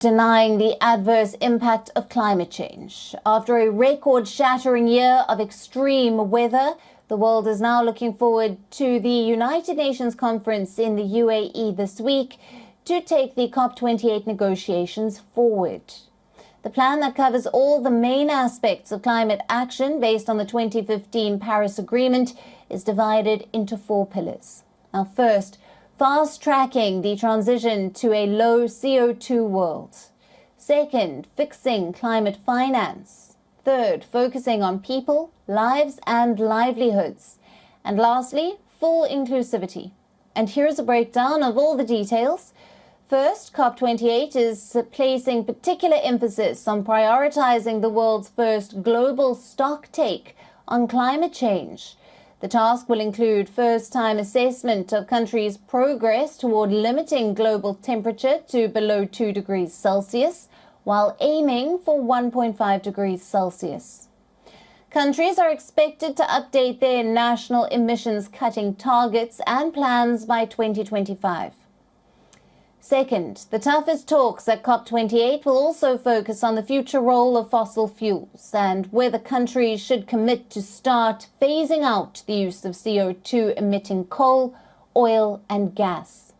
denying the adverse impact of climate change. After a record-shattering year of extreme weather, the world is now looking forward to the United Nations conference in the UAE this week to take the COP28 negotiations forward. The plan that covers all the main aspects of climate action based on the 2015 Paris Agreement is divided into 4 pillars. Now, first, fast-tracking the transition to a low CO2 world. Second, fixing climate finance. Third, focusing on people, lives and livelihoods. And lastly, full inclusivity. And here's a breakdown of all the details. First, COP28 is placing particular emphasis on prioritizing the world's first global stocktake on climate change. The task will include first-time assessment of countries' progress toward limiting global temperature to below 2 degrees Celsius, while aiming for 1.5 degrees Celsius. Countries are expected to update their national emissions cutting targets and plans by 2025. Second, the toughest talks at COP28 will also focus on the future role of fossil fuels and whether countries should commit to start phasing out the use of CO2-emitting coal, oil and gas.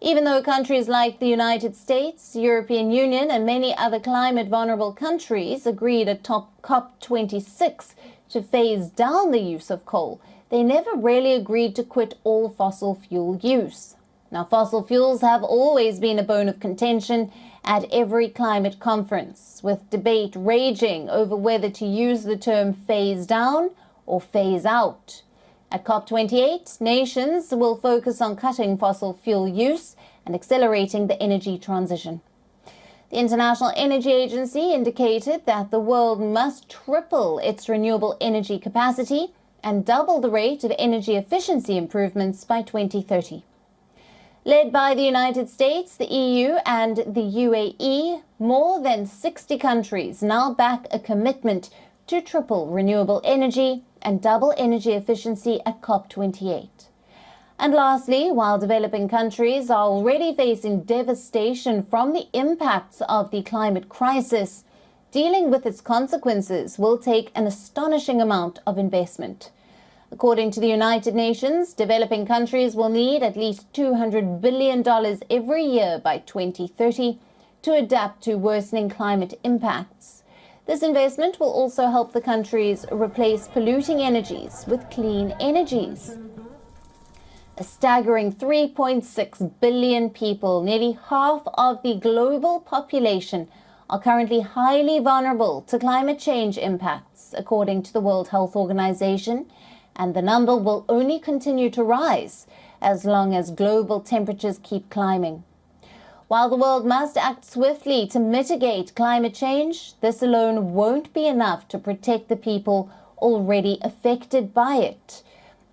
Even though countries like the United States, European Union and many other climate-vulnerable countries agreed at COP26 to phase down the use of coal, they never really agreed to quit all fossil fuel use. Now, fossil fuels have always been a bone of contention at every climate conference, with debate raging over whether to use the term phase down or phase out. At COP28, nations will focus on cutting fossil fuel use and accelerating the energy transition. The International Energy Agency indicated that the world must triple its renewable energy capacity and double the rate of energy efficiency improvements by 2030. Led by the United States, the EU and the UAE, more than 60 countries now back a commitment to triple renewable energy and double energy efficiency at COP28. And lastly, while developing countries are already facing devastation from the impacts of the climate crisis, dealing with its consequences will take an astonishing amount of investment. According to the United Nations, developing countries will need at least $200 billion every year by 2030 to adapt to worsening climate impacts. This investment will also help the countries replace polluting energies with clean energies. A staggering 3.6 billion people, nearly half of the global population, are currently highly vulnerable to climate change impacts, according to the World Health Organization. And the number will only continue to rise as long as global temperatures keep climbing. While the world must act swiftly to mitigate climate change, this alone won't be enough to protect the people already affected by it.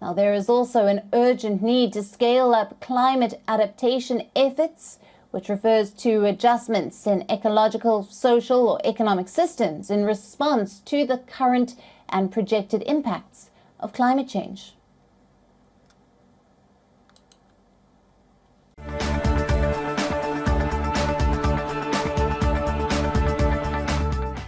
Now, there is also an urgent need to scale up climate adaptation efforts, which refers to adjustments in ecological, social, or economic systems in response to the current and projected impacts of climate change.